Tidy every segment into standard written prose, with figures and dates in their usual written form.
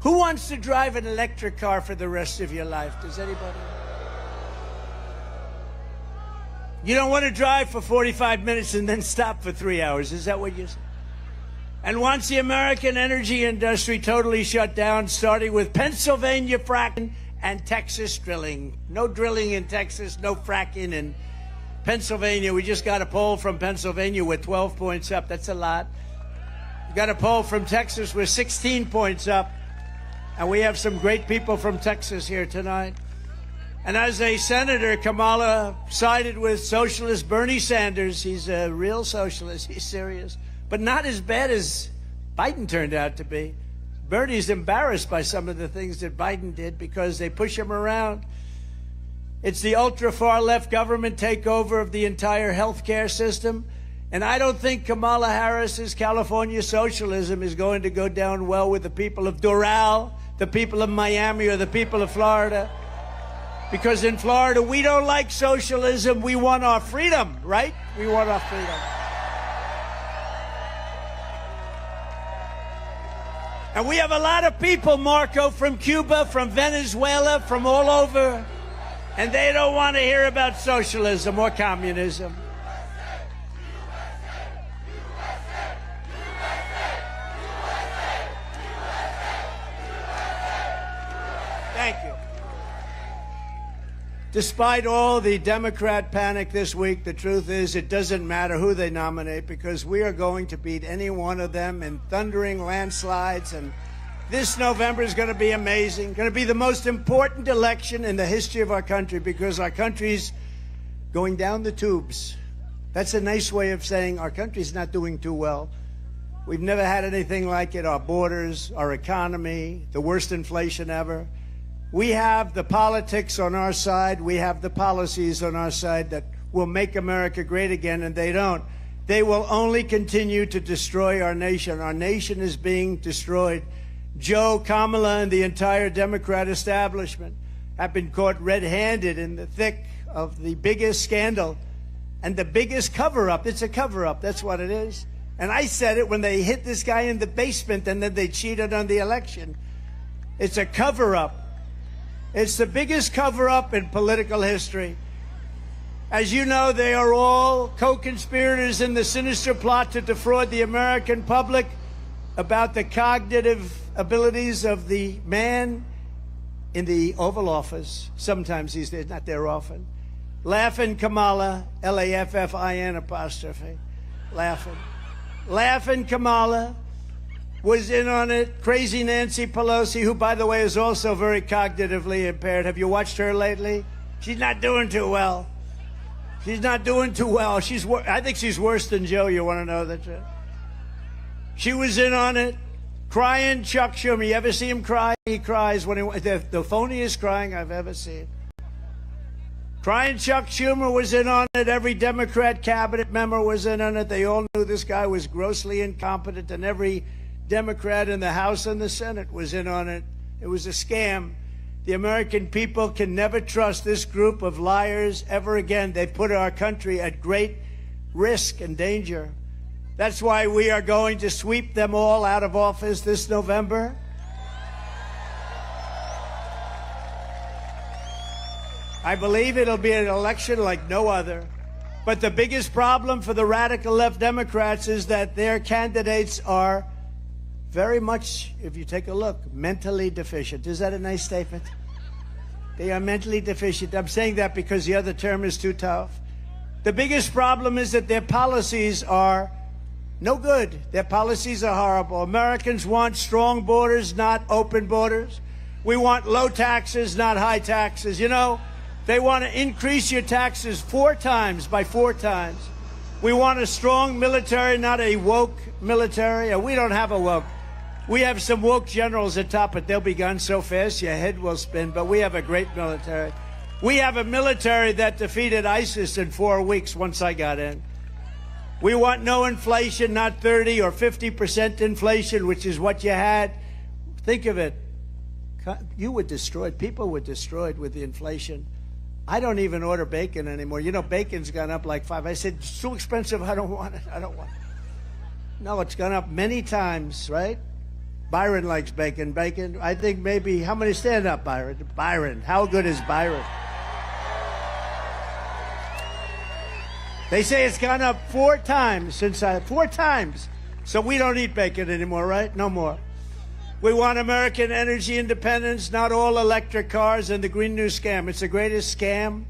Who wants to drive an electric car for the rest of your life? Does anybody? You don't want to drive for 45 minutes and then stop for 3 hours. Is that what you're saying? And once the American energy industry totally shut down, starting with Pennsylvania fracking and Texas drilling. No drilling in Texas, no fracking in Pennsylvania. We just got a poll from Pennsylvania with 12 points up. That's a lot. We got a poll from Texas with 16 points up. And we have some great people from Texas here tonight. And as a senator, Kamala sided with socialist Bernie Sanders. He's a real socialist. He's serious. But not as bad as Biden turned out to be. Bernie's embarrassed by some of the things that Biden did because they push him around. It's the ultra-far left government takeover of the entire healthcare system. And I don't think Kamala Harris's California socialism is going to go down well with the people of Doral, the people of Miami, or the people of Florida. Because in Florida, we don't like socialism. We want our freedom, right? We want our freedom. And we have a lot of people, Marco, from Cuba, from Venezuela, from all over. And they don't want to hear about socialism or communism. Thank you. Despite all the Democrat panic this week, the truth is it doesn't matter who they nominate because we are going to beat any one of them in thundering landslides. And this November is going to be amazing, going to be the most important election in the history of our country because our country's going down the tubes. That's a nice way of saying our country's not doing too well. We've never had anything like it. Our borders, our economy, the worst inflation ever. We have the politics on our side. We have the policies on our side that will make America great again, and they don't. They will only continue to destroy our nation. Our nation is being destroyed. Joe, Kamala, and the entire Democrat establishment have been caught red-handed in the thick of the biggest scandal and the biggest cover-up. It's a cover-up. That's what it is. And I said it when they hit this guy in the basement and then they cheated on the election. It's a cover-up. It's the biggest cover-up in political history. As you know, they are all co-conspirators in the sinister plot to defraud the American public about the cognitive abilities of the man in the Oval Office. Sometimes he's there, not there often. Laughing Kamala, L-A-F-F-I-N apostrophe. Laughing. Laughing Kamala was in on it. Crazy Nancy Pelosi, who, by the way, is also very cognitively impaired. Have you watched her lately? She's not doing too well. She's not doing too well. I think she's worse than Joe. You want to know the truth? She was in on it. Crying Chuck Schumer. You ever see him cry? He cries when the phoniest crying I've ever seen. Crying Chuck Schumer was in on it. Every Democrat cabinet member was in on it. They all knew this guy was grossly incompetent, and every Democrat in the House and the Senate was in on it. It was a scam. The American people can never trust this group of liars ever again. They put our country at great risk and danger. That's why we are going to sweep them all out of office this November. I believe it'll be an election like no other. But the biggest problem for the radical left Democrats is that their candidates are very much, if you take a look, mentally deficient. Is that a nice statement? They are mentally deficient. I'm saying that because the other term is too tough. The biggest problem is that their policies are no good. Their policies are horrible. Americans want strong borders, not open borders. We want low taxes, not high taxes. You know, they want to increase your taxes 4 times, by 4 times. We want a strong military, not a woke military. We don't have a woke. We have some woke generals at top, but they'll be gone so fast your head will spin. But we have a great military. We have a military that defeated ISIS in 4 weeks once I got in. We want no inflation, not 30 or 50% inflation, which is what you had. Think of it. You were destroyed. People were destroyed with the inflation. I don't even order bacon anymore. You know, bacon's gone up like 5. I said, it's too expensive. I don't want it. I don't want it. No, it's gone up many times, right? Byron likes bacon. Bacon, I think maybe, how many stand up, Byron? Byron, how good is Byron? They say it's gone up 4 times since 4 times. So we don't eat bacon anymore, right? No more. We want American energy independence, not all electric cars and the Green New Scam. It's the greatest scam.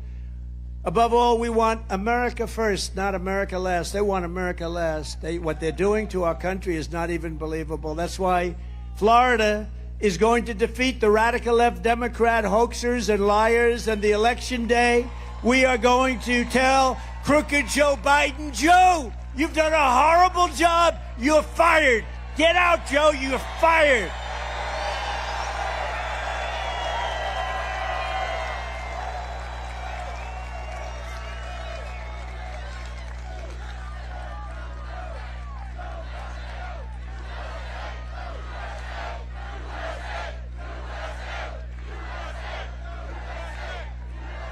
Above all, we want America first, not America last. They want America last. What they're doing to our country is not even believable. That's why Florida is going to defeat the radical left Democrat hoaxers and liars. And the election day, we are going to tell crooked Joe Biden, Joe, you've done a horrible job. You're fired. Get out, Joe. You're fired.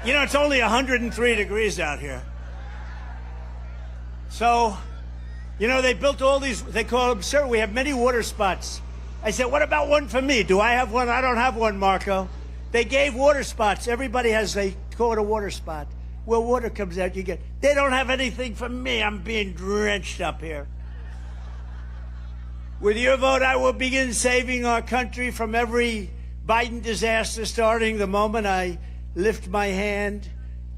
You know, it's only 103 degrees out here. So, you know, they built all these, they call them, sir, we have many water spots. I said, what about one for me? Do I have one? I don't have one, Marco. They gave water spots. Everybody has, they call it a water spot. Where water comes out, you get, they don't have anything for me. I'm being drenched up here. With your vote, I will begin saving our country from every Biden disaster, starting the moment I lift my hand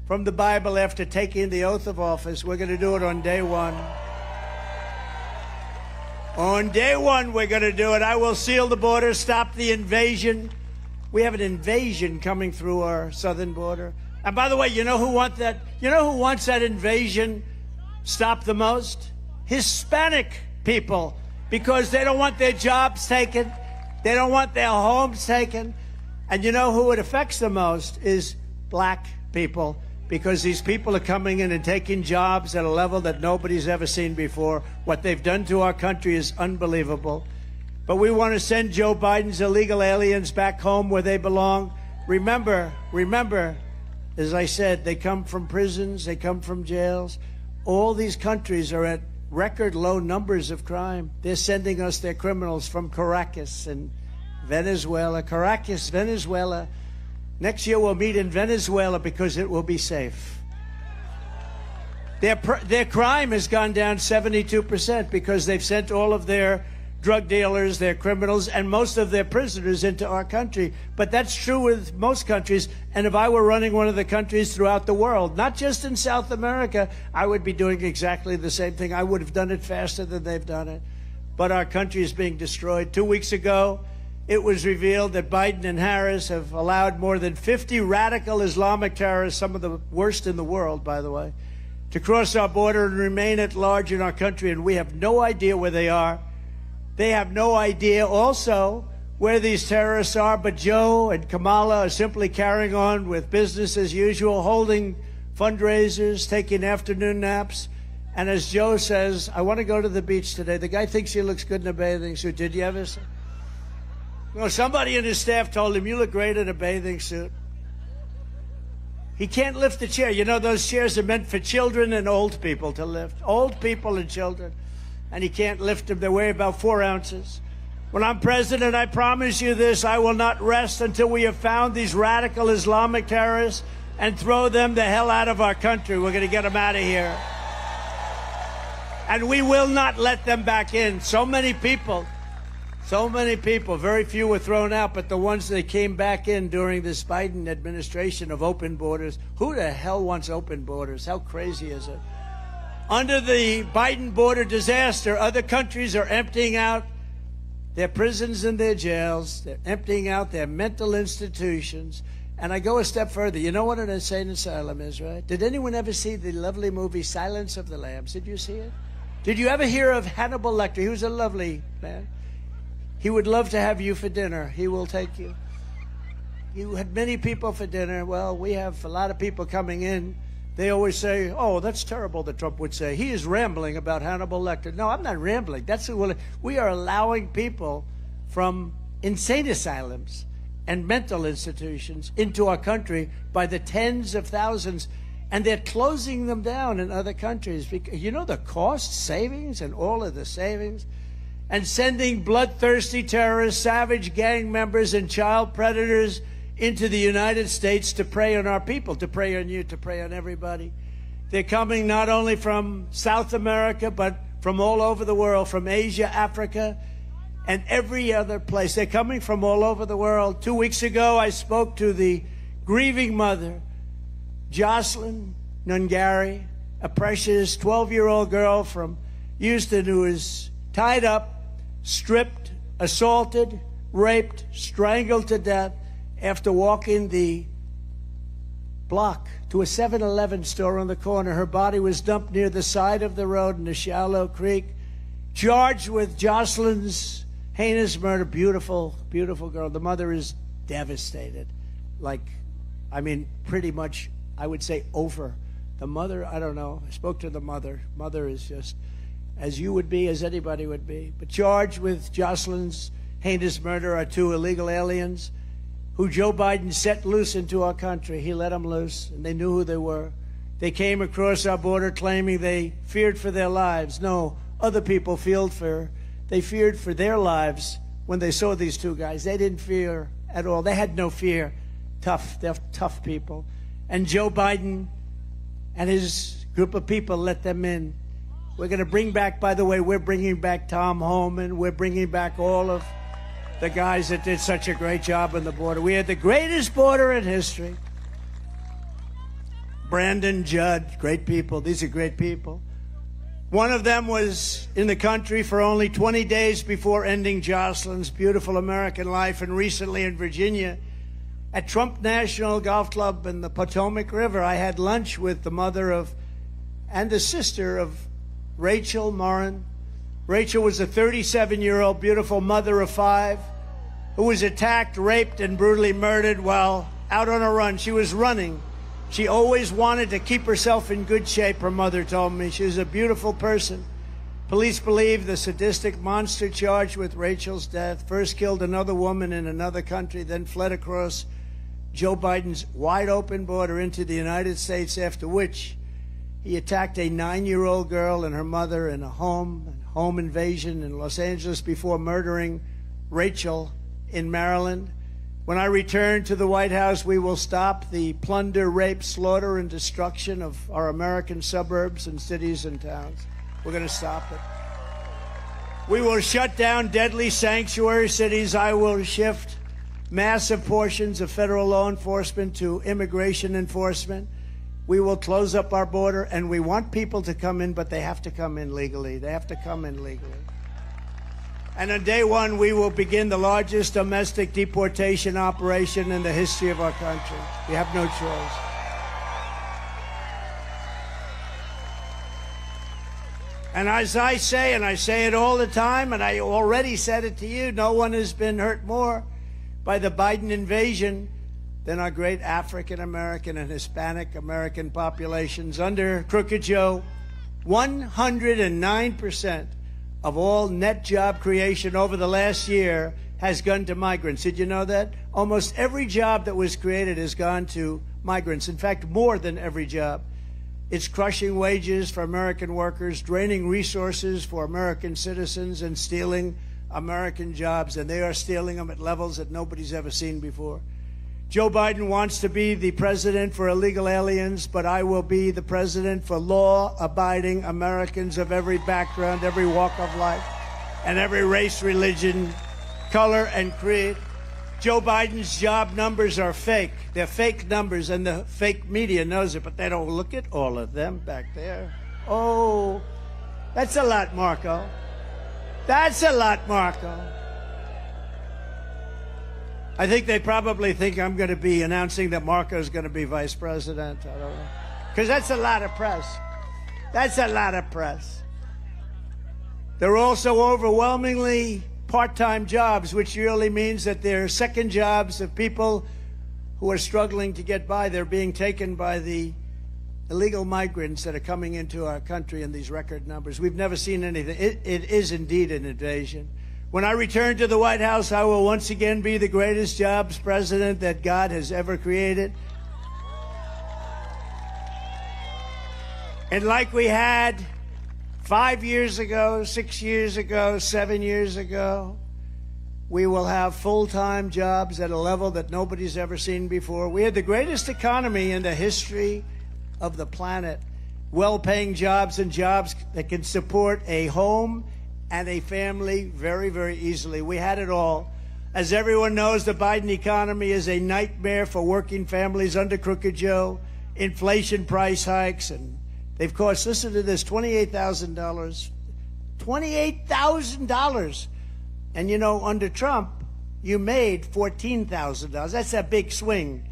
from the Bible after taking the oath of office. We're going to do it on day one. On day one, we're going to do it. I will seal the border, stop the invasion. We have an invasion coming through our southern border. And by the way, you know who wants that? You know who wants that invasion stopped the most? Hispanic people, because they don't want their jobs taken. They don't want their homes taken. And you know who it affects the most is black people, because these people are coming in and taking jobs at a level that nobody's ever seen before. What they've done to our country is unbelievable. But we want to send Joe Biden's illegal aliens back home where they belong. Remember, as I said, they come from prisons, they come from jails. All these countries are at record low numbers of crime. They're sending us their criminals from Caracas and Venezuela. Caracas, Venezuela. Next year we'll meet in Venezuela because it will be safe. Their crime has gone down 72% because they've sent all of their drug dealers, their criminals, and most of their prisoners into our country. But that's true with most countries. And if I were running one of the countries throughout the world, not just in South America, I would be doing exactly the same thing. I would have done it faster than they've done it. But our country is being destroyed. 2 weeks ago, it was revealed that Biden and Harris have allowed more than 50 radical Islamic terrorists, some of the worst in the world, by the way, to cross our border and remain at large in our country. And we have no idea where they are. They have no idea also where these terrorists are, but Joe and Kamala are simply carrying on with business as usual, holding fundraisers, taking afternoon naps. And as Joe says, I want to go to the beach today. The guy thinks he looks good in a bathing suit. Did you ever see? Well, somebody in his staff told him, you look great in a bathing suit. He can't lift the chair. You know, those chairs are meant for children and old people to lift. Old people and children. And he can't lift them. They weigh about 4 ounces. When I'm president, I promise you this, I will not rest until we have found these radical Islamic terrorists and throw them the hell out of our country. We're going to get them out of here. And we will not let them back in. So many people, very few were thrown out, but the ones that came back in during this Biden administration of open borders, who the hell wants open borders? How crazy is it? Under the Biden border disaster, other countries are emptying out their prisons and their jails. They're emptying out their mental institutions. And I go a step further. You know what an insane asylum is, right? Did anyone ever see the lovely movie Silence of the Lambs? Did you see it? Did you ever hear of Hannibal Lecter? He was a lovely man. He would love to have you for dinner. He will take you. You had many people for dinner. Well, we have a lot of people coming in. They always say, oh, that's terrible, that Trump would say. He is rambling about Hannibal Lecter. No, I'm not rambling. We are allowing people from insane asylums and mental institutions into our country by the tens of thousands, and they're closing them down in other countries. You know the cost savings and all of the savings? and sending bloodthirsty terrorists, savage gang members, and child predators into the United States to prey on our people, to prey on you, to prey on everybody. They're coming not only from South America, but from all over the world, from Asia, Africa, and every other place. They're coming from all over the world. 2 weeks ago, I spoke to the grieving mother, Jocelyn Nungari, a precious 12-year-old girl from Houston who is tied up, stripped, assaulted, raped, strangled to death after walking the block to a 7-Eleven store on the corner. Her body was dumped near the side of the road in a shallow creek, charged with Jocelyn's heinous murder. Beautiful, beautiful girl. The mother is devastated. Pretty much, I would say, over. The mother, I don't know. I spoke to the mother. Mother is just as you would be, as anybody would be. But charged with Jocelyn's heinous murder are 2 illegal aliens who Joe Biden set loose into our country. He let them loose, and they knew who they were. They came across our border claiming they feared for their lives. No, other people they feared for their lives when they saw these 2 guys. They didn't fear at all. They had no fear. They're tough people. And Joe Biden and his group of people let them in. We're going to bring back, by the way, we're bringing back Tom Homan. We're bringing back all of the guys that did such a great job on the border. We had the greatest border in history. Brandon, Judd, great people. These are great people. One of them was in the country for only 20 days before ending Jocelyn's beautiful American life, and recently in Virginia at Trump National Golf Club in the Potomac River, I had lunch with the mother of and the sister of Rachel Morin. Rachel was a 37-year-old beautiful mother of 5 who was attacked, raped, and brutally murdered while out on a run. She was running. She always wanted to keep herself in good shape, her mother told me. She was a beautiful person. Police believe the sadistic monster charged with Rachel's death first killed another woman in another country, then fled across Joe Biden's wide-open border into the United States, after which he attacked a 9-year-old girl and her mother in a home invasion in Los Angeles before murdering Rachel in Maryland. When I return to the White House, we will stop the plunder, rape, slaughter, and destruction of our American suburbs and cities and towns. We're going to stop it. We will shut down deadly sanctuary cities. I will shift massive portions of federal law enforcement to immigration enforcement. We will close up our border, and we want people to come in, but they have to come in legally. They have to come in legally. And on day 1, we will begin the largest domestic deportation operation in the history of our country. We have no choice. And as I say, and I say it all the time, and I already said it to you, no one has been hurt more by the Biden invasion than our great African American and Hispanic American populations. Under Crooked Joe, 109% of all net job creation over the last year has gone to migrants. Did you know that? Almost every job that was created has gone to migrants. In fact, more than every job. It's crushing wages for American workers, draining resources for American citizens, and stealing American jobs. And they are stealing them at levels that nobody's ever seen before. Joe Biden wants to be the president for illegal aliens, but I will be the president for law-abiding Americans of every background, every walk of life, and every race, religion, color, and creed. Joe Biden's job numbers are fake. They're fake numbers, and the fake media knows it, but they don't look at all of them back there. Oh, that's a lot, Marco. That's a lot, Marco. I think they probably think I'm going to be announcing that Marco's going to be vice president. I don't know. Because that's a lot of press. That's a lot of press. They're also overwhelmingly part-time jobs, which really means that they're second jobs of people who are struggling to get by. They're being taken by the illegal migrants that are coming into our country in these record numbers. We've never seen anything. It is indeed an invasion. When I return to the White House, I will once again be the greatest jobs president that God has ever created. And like we had 5 years ago, 6 years ago, 7 years ago, we will have full-time jobs at a level that nobody's ever seen before. We had the greatest economy in the history of the planet. Well-paying jobs and jobs that can support a home and a family very, very easily. We had it all. As everyone knows, the Biden economy is a nightmare for working families under Crooked Joe. Inflation, price hikes, and they've cost, listen to this, $28,000. $28,000. And you know, under Trump, you made $14,000. That's a big swing.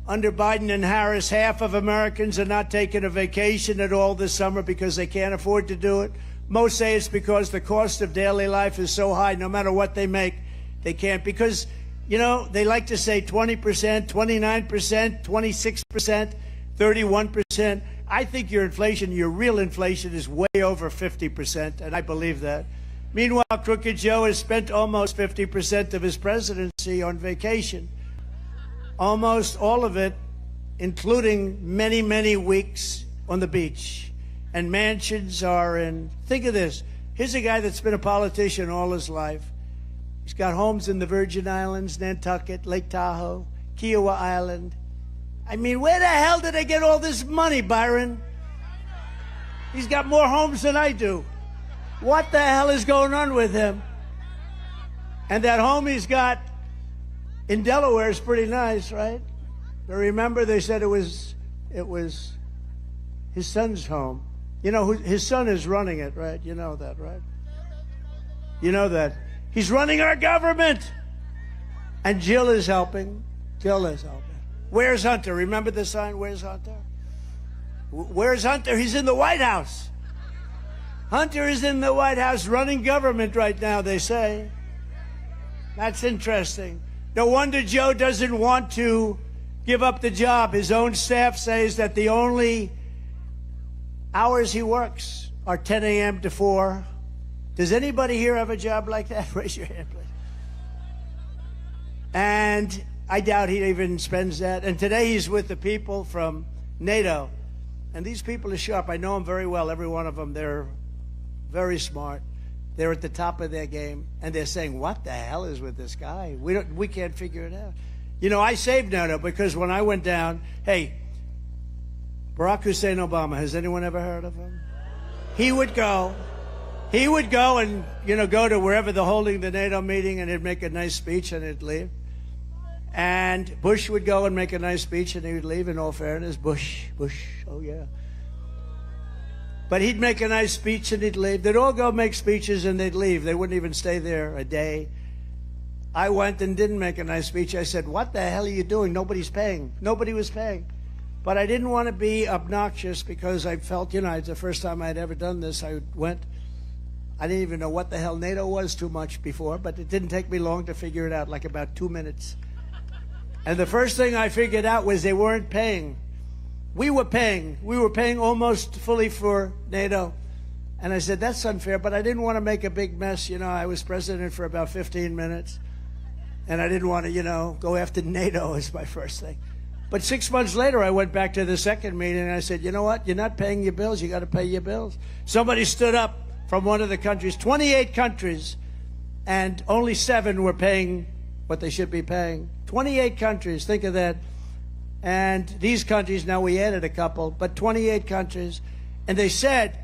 Under Biden and Harris, half of Americans are not taking a vacation at all this summer because they can't afford to do it. Most say it's because the cost of daily life is so high, no matter what they make, they can't. Because, you know, they like to say 20%, 29%, 26%, 31%. I think your inflation, your real inflation, is way over 50%, and I believe that. Meanwhile, Crooked Joe has spent almost 50% of his presidency on vacation. Almost all of it, including many, many weeks on the beach. And mansions are in, think of this. Here's a guy that's been a politician all his life. He's got homes in the Virgin Islands, Nantucket, Lake Tahoe, Kiowa Island. I mean, where the hell did they get all this money, Byron? He's got more homes than I do. What the hell is going on with him? And that home he's got in Delaware is pretty nice, right? But remember, they said it was his son's home. You know, his son is running it, right? You know that, right? You know that. He's running our government. And Jill is helping. Jill is helping. Where's Hunter? Remember the sign? Where's Hunter? Where's Hunter? He's in the White House. Hunter is in the White House running government right now, they say. That's interesting. No wonder Joe doesn't want to give up the job. His own staff says that the only hours he works are 10 a.m. to 4. Does anybody here have a job like that? Raise your hand, please. And I doubt he even spends that. And today he's with the people from NATO. And these people are sharp. I know them very well, every one of them. They're very smart. They're at the top of their game. And they're saying, what the hell is with this guy? We can't figure it out. You know, I saved NATO because when I went down, hey, Barack Hussein Obama, has anyone ever heard of him? He would go and, you know, go to wherever they're holding the NATO meeting, and he'd make a nice speech and he'd leave. And Bush would go and make a nice speech and he would leave, in all fairness. Bush, oh yeah. But he'd make a nice speech and he'd leave. They'd all go make speeches and they'd leave. They wouldn't even stay there a day. I went and didn't make a nice speech. I said, what the hell are you doing? Nobody's paying. Nobody was paying. But I didn't want to be obnoxious because I felt, you know, it's the first time I'd ever done this. I went. I didn't even know what the hell NATO was too much before, but it didn't take me long to figure it out, like about 2 minutes. And the first thing I figured out was they weren't paying. We were paying. We were paying almost fully for NATO. And I said, that's unfair, but I didn't want to make a big mess. You know, I was president for about 15 minutes. And I didn't want to, you know, go after NATO as my first thing. But 6 months later, I went back to the second meeting and I said, you know what? You're not paying your bills. You got to pay your bills. Somebody stood up from one of the countries, 28 countries, and only 7 were paying what they should be paying. 28 countries, think of that. And these countries, now we added a couple, but 28 countries. And they said,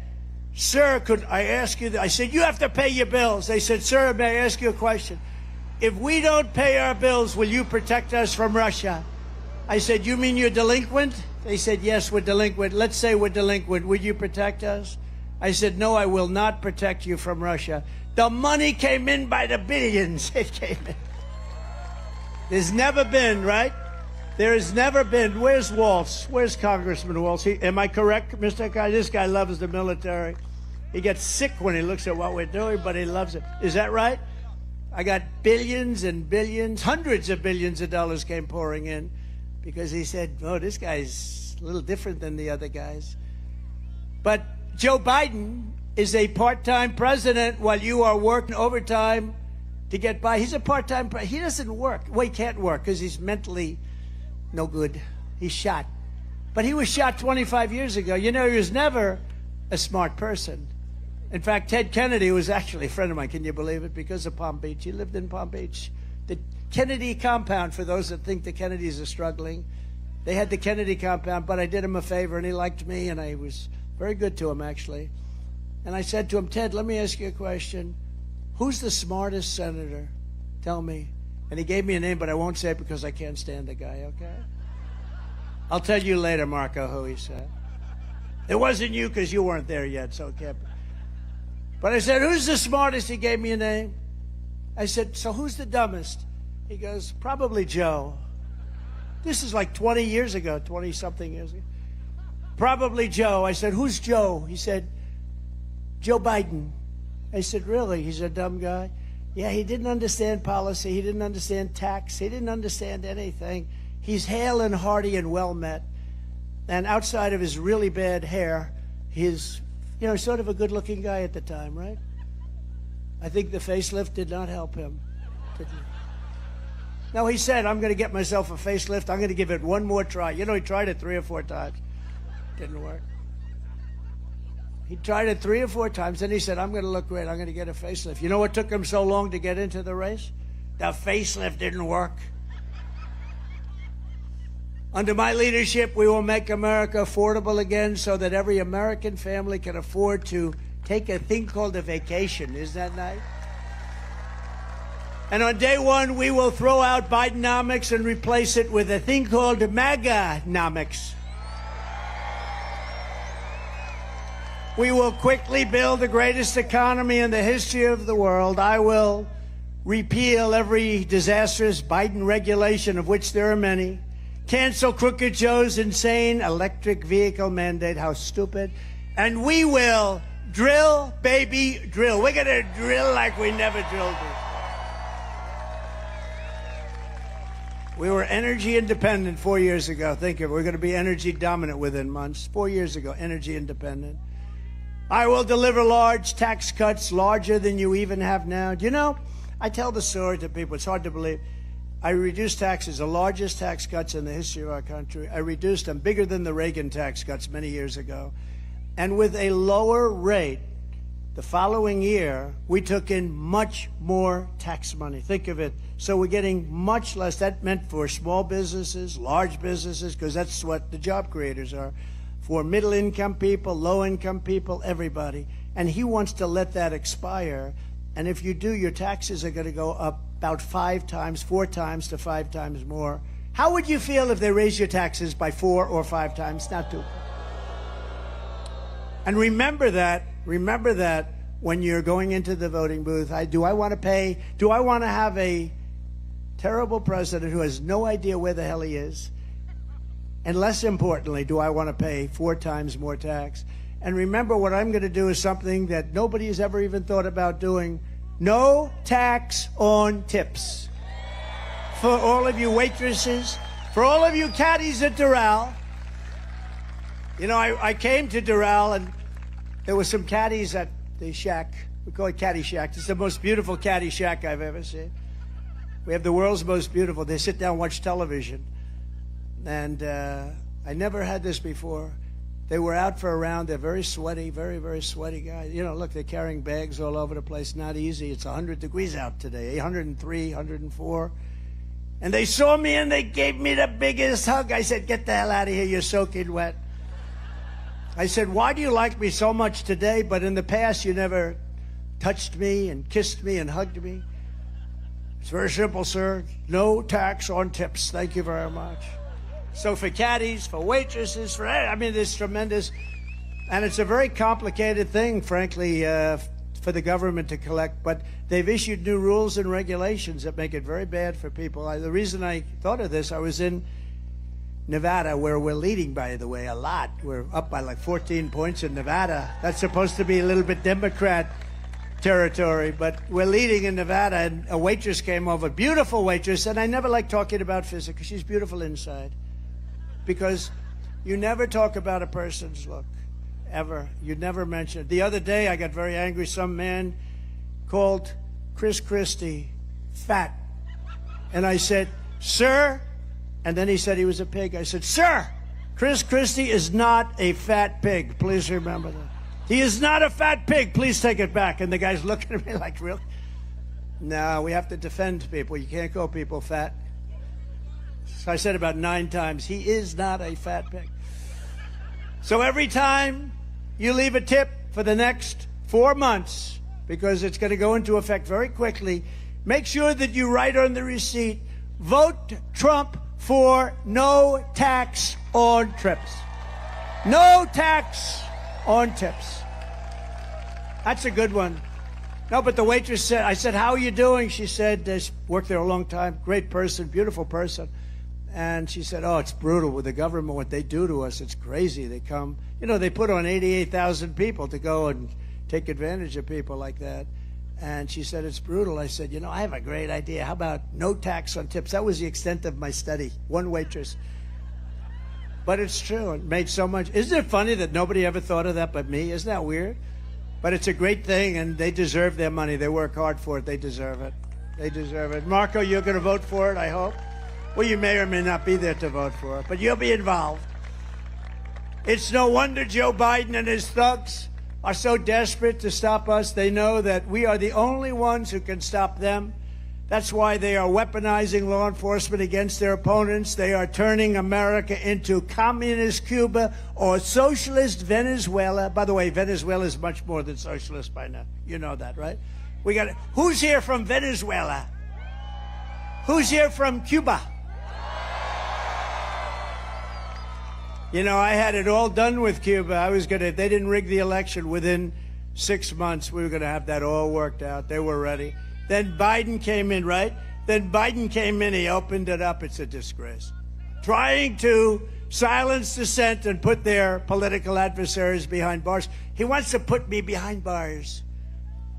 sir, could I ask you, I said, you have to pay your bills. They said, sir, may I ask you a question? If we don't pay our bills, will you protect us from Russia? I said, you mean you're delinquent? They said, yes, we're delinquent. Let's say we're delinquent. Would you protect us? I said, no, I will not protect you from Russia. The money came in by the billions. It came in. There's never been, right? There has never been. Where's Waltz? Where's Congressman Waltz? Am I correct, Mr. Guy? This guy loves the military. He gets sick when he looks at what we're doing, but he loves it. Is that right? I got billions and billions, hundreds of billions of dollars came pouring in because he said, oh, this guy's a little different than the other guys. But Joe Biden is a part-time president while you are working overtime to get by. He's a part-time president. He doesn't work. Well, he can't work because he's mentally no good. He's shot. But he was shot 25 years ago. You know, he was never a smart person. In fact, Ted Kennedy was actually a friend of mine. Can you believe it? Because of Palm Beach. He lived in Palm Beach. The Kennedy compound, for those that think the Kennedys are struggling, they had the Kennedy compound, but I did him a favor, and he liked me, and I was very good to him, actually. And I said to him, Ted, let me ask you a question. Who's the smartest senator? Tell me. And he gave me a name, but I won't say it because I can't stand the guy, okay? I'll tell you later, Marco, who he said. It wasn't you because you weren't there yet, so it can't be. But I said, who's the smartest? He gave me a name. I said, so who's the dumbest? He goes, probably Joe. This is like 20 years ago, 20-something years ago. Probably Joe. I said, who's Joe? He said, Joe Biden. I said, really? He's a dumb guy? Yeah, he didn't understand policy. He didn't understand tax. He didn't understand anything. He's hale and hearty and well met. And outside of his really bad hair, he's, sort of a good-looking guy at the time, right? I think the facelift did not help him. No, he said, I'm going to get myself a facelift. I'm going to give it one more try. He tried it 3 or 4 times. Didn't work. He tried it 3 or 4 times. Then he said, I'm going to look great. I'm going to get a facelift. You know what took him so long to get into the race? The facelift didn't work. Under my leadership, we will make America affordable again so that every American family can afford to take a thing called a vacation. Isn't that nice? And on day one, we will throw out Bidenomics and replace it with a thing called MAGA-nomics. We will quickly build the greatest economy in the history of the world. I will repeal every disastrous Biden regulation, of which there are many. Cancel Crooked Joe's insane electric vehicle mandate. How stupid. And we will drill, baby, drill. We're going to drill like we never drilled before. We were energy independent 4 years ago. Think of it. We're going to be energy dominant within months. 4 years ago, energy independent. I will deliver large tax cuts, larger than you even have now. I tell the story to people. It's hard to believe. I reduced taxes, the largest tax cuts in the history of our country. I reduced them bigger than the Reagan tax cuts many years ago. And with a lower rate, the following year, we took in much more tax money. Think of it. So we're getting much less. That meant for small businesses, large businesses, because that's what the job creators are. For middle-income people, low-income people, everybody. And he wants to let that expire. And if you do, your taxes are going to go up about 5 times, 4 times to 5 times more. How would you feel if they raised your taxes by 4 or 5 times? Not 2. And remember that when you're going into the voting booth. Do I want to have a terrible president who has no idea where the hell he is? And less importantly, do I want to pay 4 times more tax? And remember, what I'm going to do is something that nobody has ever even thought about doing. No tax on tips. For all of you waitresses, for all of you caddies at Doral. I came to Doral, and there were some caddies at the shack. We call it Caddy Shack. It's the most beautiful caddy shack I've ever seen. We have the world's most beautiful. They sit down and watch television. And I never had this before. They were out for a round. They're very sweaty, very, very sweaty guys. Look, they're carrying bags all over the place. Not easy. It's 100 degrees out today, 103, 104. And they saw me, and they gave me the biggest hug. I said, get the hell out of here. You're soaking wet. I said, why do you like me so much today, but in the past you never touched me and kissed me and hugged me? It's very simple, sir. No tax on tips. Thank you very much. So for caddies, for waitresses, it's tremendous. And it's a very complicated thing, frankly, for the government to collect. But they've issued new rules and regulations that make it very bad for people. The reason I thought of this, I was in Nevada, where we're leading, by the way, a lot. We're up by like 14 points in Nevada. That's supposed to be a little bit Democrat territory, but we're leading in Nevada, and a waitress came over, beautiful waitress, and I never like talking about physics, because she's beautiful inside. Because you never talk about a person's look, ever. You never mention it. The other day, I got very angry. Some man called Chris Christie fat. And I said, sir, and then he said he was a pig. I said, sir, Chris Christie is not a fat pig. Please remember that. He is not a fat pig. Please take it back. And the guy's looking at me like, really? No, we have to defend people. You can't call people fat. So I said about 9 times, he is not a fat pig. So every time you leave a tip for the next 4 months, because it's going to go into effect very quickly, make sure that you write on the receipt, vote Trump for no tax on trips. No tax on tips. That's a good one. No, but the waitress said, I said, how are you doing? She said, she worked there a long time, great person, beautiful person. And she said, oh, it's brutal with the government, what they do to us. It's crazy. They come, you know, they put on 88,000 people to go and take advantage of people like that. And she said, it's brutal. I said, you know, I have a great idea. How about no tax on tips? That was the extent of my study. One waitress. But it's true. It made so much. Isn't it funny that nobody ever thought of that but me? Isn't that weird? But it's a great thing, and they deserve their money. They work hard for it. They deserve it. They deserve it. Marco, you're going to vote for it, I hope. Well, you may or may not be there to vote for it, but you'll be involved. It's no wonder Joe Biden and his thugs are so desperate to stop us. They know that we are the only ones who can stop them. That's why they are weaponizing law enforcement against their opponents. They are turning America into communist Cuba or socialist Venezuela. By the way, Venezuela is much more than socialist by now. You know that, right? We got it. Who's here from Venezuela? Who's here from Cuba? You know, I had it all done with Cuba. I was going to, they didn't rig the election. Within 6 months, we were going to have that all worked out. They were ready. Then Biden came in, right? Then Biden came in, he opened it up. It's a disgrace. Trying to silence dissent and put their political adversaries behind bars. He wants to put me behind bars.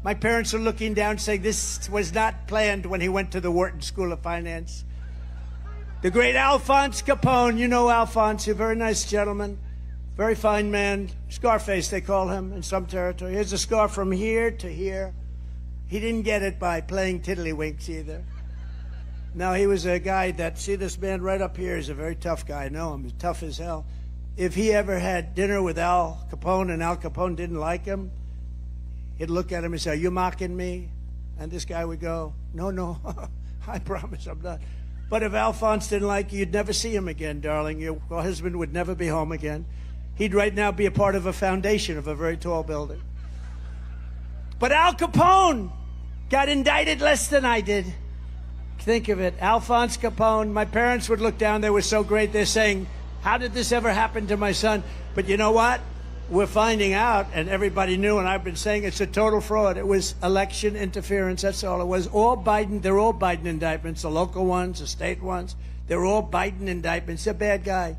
My parents are looking down saying this was not planned when he went to the Wharton School of Finance. The great Alphonse Capone, you know Alphonse, a very nice gentleman, very fine man. Scarface, they call him in some territory. He has a scar from here to here. He didn't get it by playing tiddlywinks either. No, he was a guy that, see this man right up here is a very tough guy. I know him, he's tough as hell. If he ever had dinner with Al Capone and Al Capone didn't like him, he'd look at him and say, are you mocking me? And this guy would go, no, no, I promise I'm not. But if Alphonse didn't like you, you'd never see him again, darling. Your husband would never be home again. He'd right now be a part of a foundation of a very tall building. But Al Capone got indicted less than I did. Think of it, Alphonse Capone. My parents would look down, they were so great. They're saying, how did this ever happen to my son? But you know what? We're finding out, and everybody knew, and I've been saying it's a total fraud. It was election interference, that's all it was. All Biden, they're all Biden indictments, the local ones, the state ones. They're all Biden indictments. He's a bad guy.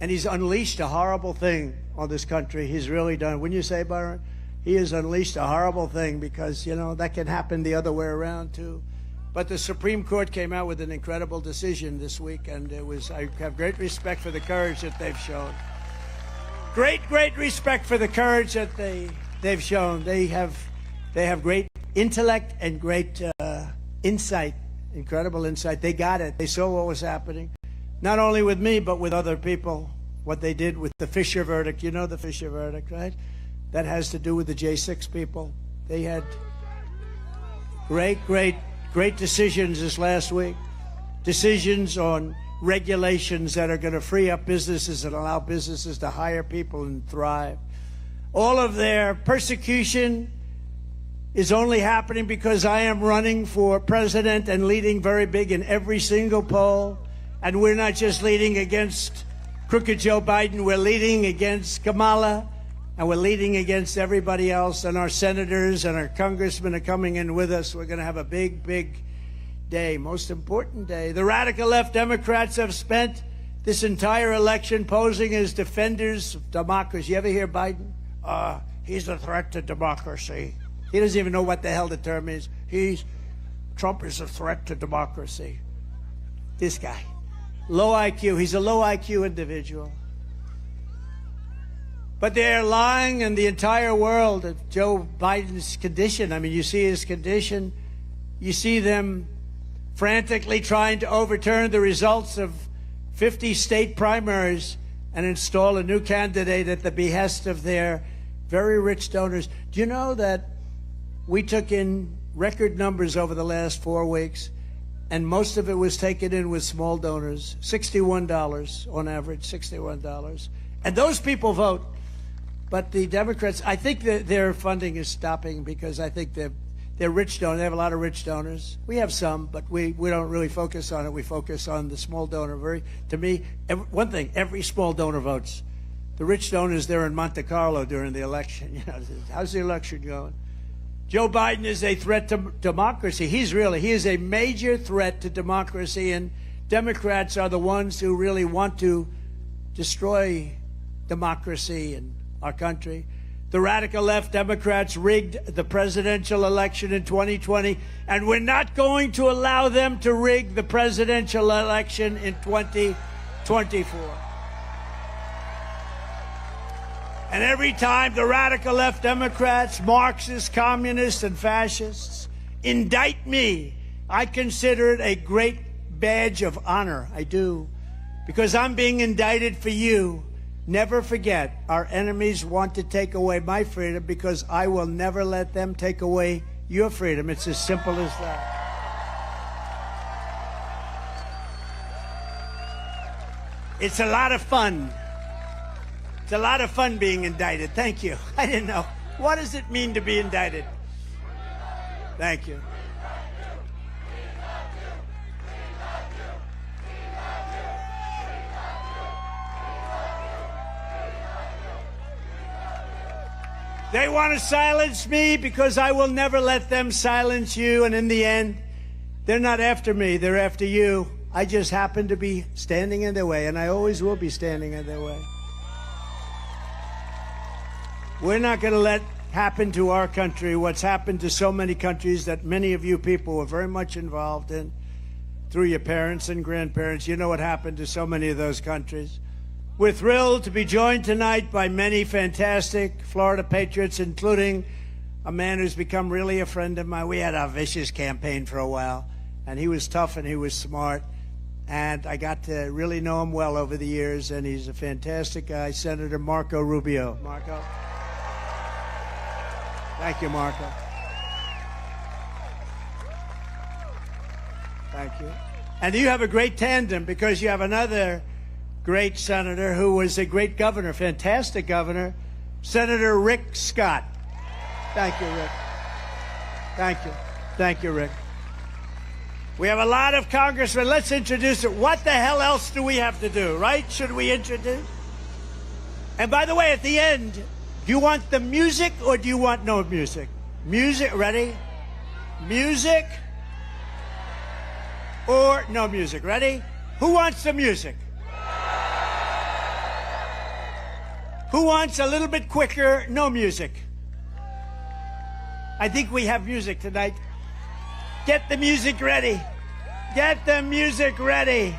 And he's unleashed a horrible thing on this country. He's really done. Wouldn't you say, Byron? He has unleashed a horrible thing because, you know, that can happen the other way around, too. But the Supreme Court came out with an incredible decision this week, and it was, I have great respect for the courage that they've shown. Great respect for the courage that they've shown. They have great intellect and great insight, incredible insight. They got it. They saw what was happening, not only with me, but with other people, what they did with the Fisher verdict. You know the Fisher verdict, right? That has to do with the J6 people. They had great decisions this last week. Decisions on regulations that are going to free up businesses and allow businesses to hire people and thrive. All of their persecution is only happening because I am running for president and leading very big in every single poll. And we're not just leading against crooked Joe Biden, we're leading against Kamala, and we're leading against everybody else. And our senators and our congressmen are coming in with us. We're going to have a big day, most important day. The radical left Democrats have spent this entire election posing as defenders of democracy. You ever hear Biden? He's a threat to democracy. He doesn't even know what the hell the term is. Trump is a threat to democracy. This guy. Low IQ. He's a low IQ individual. But they're lying in the entire world of Joe Biden's condition. I mean, you see his condition. You see them frantically trying to overturn the results of 50 state primaries and install a new candidate at the behest of their very rich donors. Do you know that we took in record numbers over the last 4 weeks, and most of it was taken in with small donors, $61 on average, $61. And those people vote. But the Democrats, I think that their funding is stopping because I think they're rich donors. They have a lot of rich donors. We have some, but we don't really focus on it. We focus on the small donor. To me, one thing, every small donor votes. The rich donors, they're in Monte Carlo during the election. You know, how's the election going? Joe Biden is a threat to democracy. He is a major threat to democracy, and Democrats are the ones who really want to destroy democracy in our country. The radical left Democrats rigged the presidential election in 2020, and we're not going to allow them to rig the presidential election in 2024. And every time the radical left Democrats, Marxists, communists, and fascists indict me, I consider it a great badge of honor. I do. Because I'm being indicted for you. Never forget, our enemies want to take away my freedom because I will never let them take away your freedom. It's as simple as that. It's a lot of fun. It's a lot of fun being indicted. Thank you. I didn't know. What does it mean to be indicted? Thank you. They want to silence me because I will never let them silence you. And in the end, they're not after me. They're after you. I just happen to be standing in their way, and I always will be standing in their way. We're not going to let happen to our country what's happened to so many countries that many of you people were very much involved in through your parents and grandparents. You know what happened to so many of those countries. We're thrilled to be joined tonight by many fantastic Florida patriots, including a man who's become really a friend of mine. We had a vicious campaign for a while, and he was tough and he was smart. And I got to really know him well over the years, and he's a fantastic guy, Senator Marco Rubio. Marco? Thank you, Marco. Thank you. And you have a great tandem because you have another great senator who was a great governor, fantastic governor, Senator Rick Scott. Thank you, Rick. Thank you. Thank you, Rick. We have a lot of congressmen. Let's introduce it. What the hell else do we have to do, right? Should we introduce? And by the way, at the end, do you want the music or do you want no music? Music, ready? Music or no music, ready? Who wants the music? Who wants a little bit quicker, no music? I think we have music tonight. Get the music ready. Get the music ready.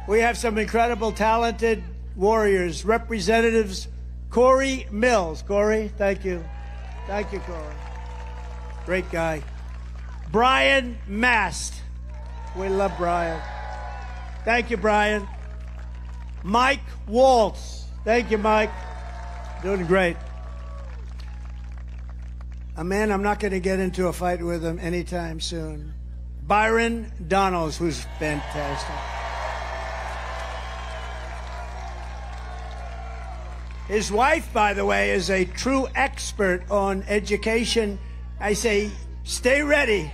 We have some incredible, talented warriors, representatives. Corey Mills. Corey, thank you. Thank you, Corey. Great guy. Brian Mast. We love Brian. Thank you, Brian. Mike Waltz. Thank you, Mike. Doing great. A man I'm not going to get into a fight with him anytime soon. Byron Donalds, who's fantastic. His wife, by the way, is a true expert on education. I say, stay ready.